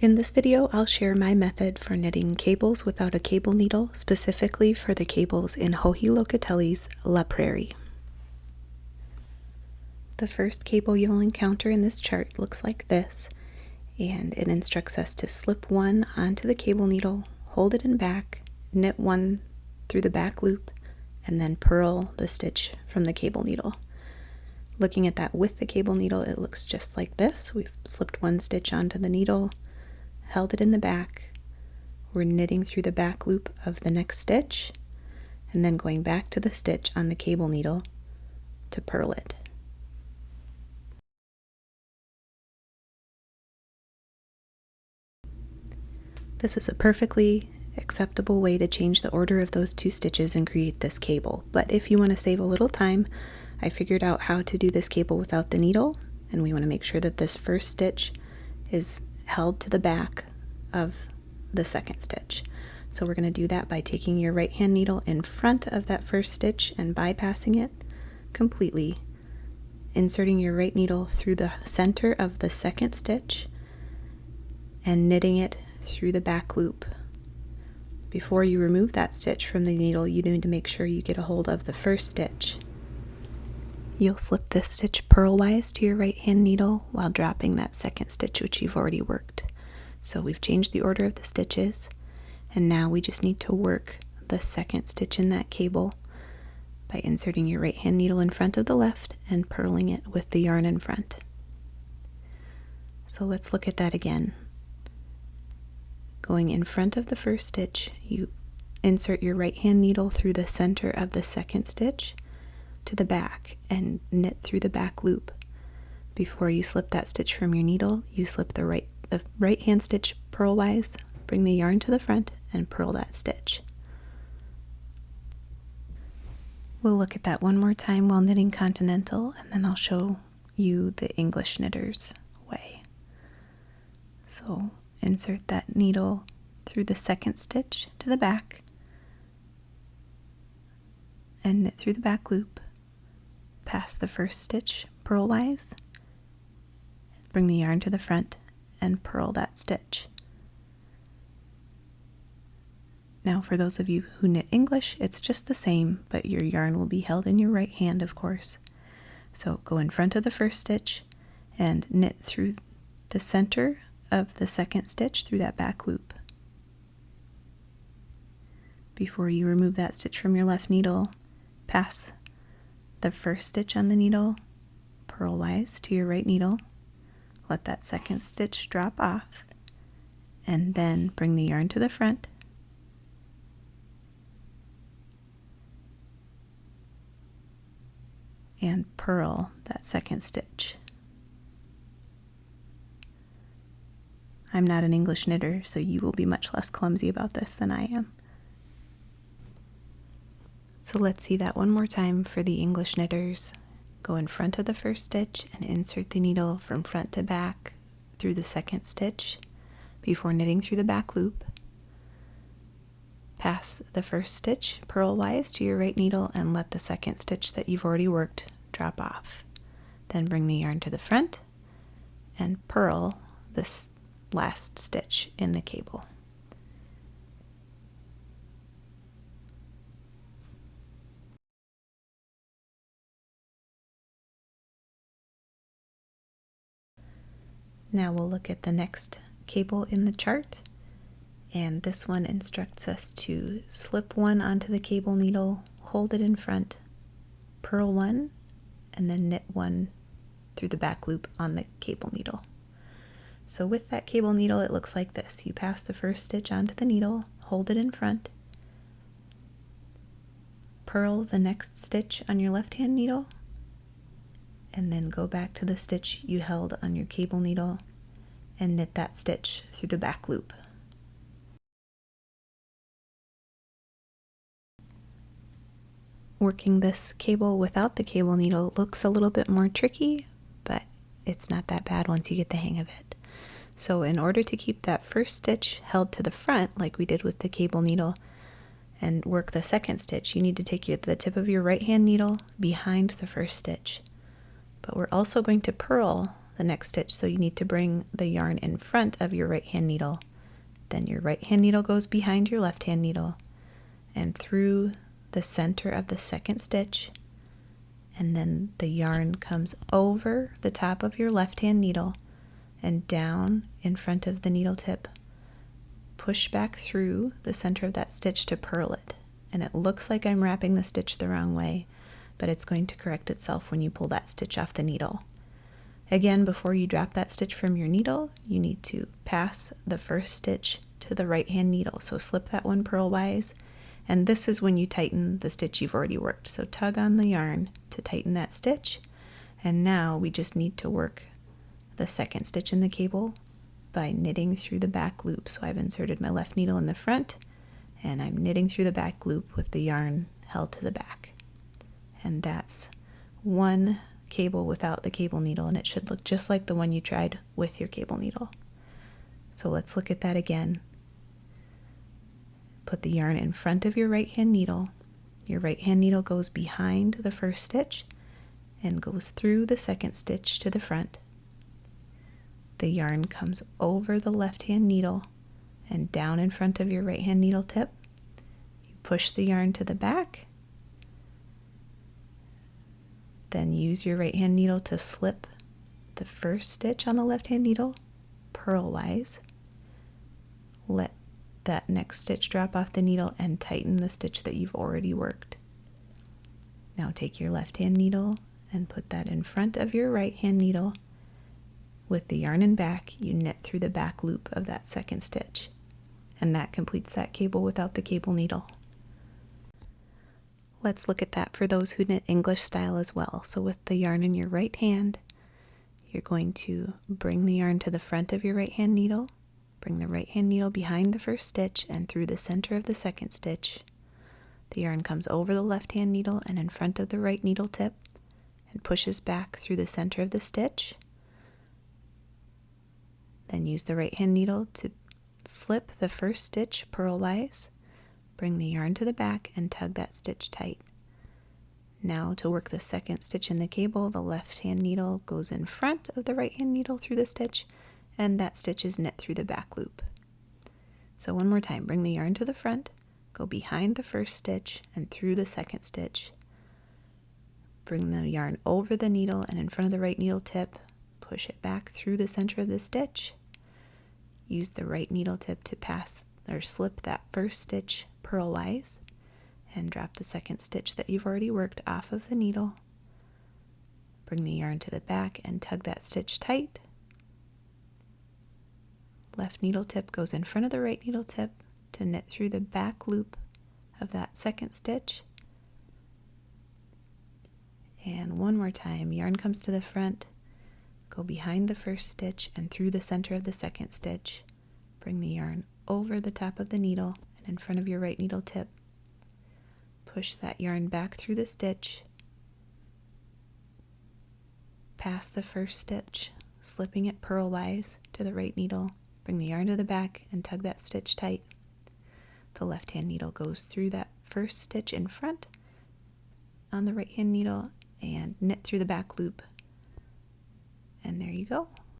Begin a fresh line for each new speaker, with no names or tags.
In this video, I'll share my method for knitting cables without a cable needle, specifically for the cables in Joji Locatelli's La Prairie. The first cable you'll encounter in this chart looks like this, and it instructs us to slip one onto the cable needle, hold it in back, knit one through the back loop, and then purl the stitch from the cable needle. Looking at that with the cable needle, it looks just like this. We've slipped one stitch onto the needle, held it in the back, we're knitting through the back loop of the next stitch, and then going back to the stitch on the cable needle to purl it. This is a perfectly acceptable way to change the order of those two stitches and create this cable, but if you want to save a little time, I figured out how to do this cable without the needle, and we want to make sure that this first stitch is held to the back of the second stitch. So we're going to do that by taking your right hand needle in front of that first stitch and bypassing it completely, inserting your right needle through the center of the second stitch and knitting it through the back loop. Before you remove that stitch from the needle, you need to make sure you get a hold of the first stitch. You'll slip this stitch purlwise to your right hand needle while dropping that second stitch which you've already worked. So we've changed the order of the stitches, and now we just need to work the second stitch in that cable by inserting your right hand needle in front of the left and purling it with the yarn in front. So let's look at that again. Going in front of the first stitch, you insert your right hand needle through the center of the second stitch to the back and knit through the back loop. Before you slip that stitch from your needle, you slip the right hand stitch purlwise, bring the yarn to the front, and purl that stitch. We'll look at that one more time while knitting continental, and then I'll show you the English knitter's way. So insert that needle through the second stitch to the back and knit through the back loop, pass the first stitch purlwise, bring the yarn to the front and purl that stitch. Now for those of you who knit English, it's just the same, but your yarn will be held in your right hand, of course. So go in front of the first stitch and knit through the center of the second stitch through that back loop. Before you remove that stitch from your left needle, pass the first stitch on the needle purlwise to your right needle, let that second stitch drop off, and then bring the yarn to the front and purl that second stitch. I'm not an English knitter, so you will be much less clumsy about this than I am. So let's see that one more time for the English knitters. Go in front of the first stitch and insert the needle from front to back through the second stitch before knitting through the back loop. Pass the first stitch purlwise to your right needle and let the second stitch that you've already worked drop off. Then bring the yarn to the front and purl this last stitch in the cable. Now we'll look at the next cable in the chart, and this one instructs us to slip one onto the cable needle, hold it in front, purl one, and then knit one through the back loop on the cable needle. So with that cable needle, it looks like this. You pass the first stitch onto the needle, hold it in front, purl the next stitch on your left hand needle, and then go back to the stitch you held on your cable needle and knit that stitch through the back loop. Working this cable without the cable needle looks a little bit more tricky, but it's not that bad once you get the hang of it. So in order to keep that first stitch held to the front like we did with the cable needle and work the second stitch, you need to take the tip of your right hand needle behind the first stitch. But we're also going to purl the next stitch, so you need to bring the yarn in front of your right hand needle. Then your right hand needle goes behind your left hand needle and through the center of the second stitch, and then the yarn comes over the top of your left hand needle and down in front of the needle tip. Push back through the center of that stitch to purl it. And it looks like I'm wrapping the stitch the wrong way, but it's going to correct itself when you pull that stitch off the needle. Again, before you drop that stitch from your needle, you need to pass the first stitch to the right hand needle. So slip that one purlwise, and this is when you tighten the stitch you've already worked. So tug on the yarn to tighten that stitch, and now we just need to work the second stitch in the cable by knitting through the back loop. So I've inserted my left needle in the front, and I'm knitting through the back loop with the yarn held to the back. And that's one cable without the cable needle, and it should look just like the one you tried with your cable needle. So let's look at that again. Put the yarn in front of your right hand needle. Your right hand needle goes behind the first stitch and goes through the second stitch to the front. The yarn comes over the left hand needle and down in front of your right hand needle tip. You push the yarn to the back. Then use your right hand needle to slip the first stitch on the left hand needle purlwise. Let that next stitch drop off the needle and tighten the stitch that you've already worked. Now take your left hand needle and put that in front of your right hand needle. With the yarn in back, you knit through the back loop of that second stitch, and that completes that cable without the cable needle. Let's look at that for those who knit English style as well. So with the yarn in your right hand, you're going to bring the yarn to the front of your right hand needle, bring the right hand needle behind the first stitch and through the center of the second stitch. The yarn comes over the left hand needle and in front of the right needle tip and pushes back through the center of the stitch. Then use the right hand needle to slip the first stitch purlwise. Bring the yarn to the back and tug that stitch tight. Now to work the second stitch in the cable, the left hand needle goes in front of the right hand needle through the stitch, and that stitch is knit through the back loop. So one more time, bring the yarn to the front, go behind the first stitch and through the second stitch. Bring the yarn over the needle and in front of the right needle tip, push it back through the center of the stitch. Use the right needle tip to pass or slip that first stitch purlwise and drop the second stitch that you've already worked off of the needle. Bring the yarn to the back and tug that stitch tight. Left needle tip goes in front of the right needle tip to knit through the back loop of that second stitch. And one more time, yarn comes to the front, go behind the first stitch and through the center of the second stitch. Bring the yarn over the top of the needle and in front of your right needle tip. Push that yarn back through the stitch, pass the first stitch, slipping it purlwise to the right needle. Bring the yarn to the back and tug that stitch tight. The left hand needle goes through that first stitch in front on the right hand needle and knit through the back loop. And there you go.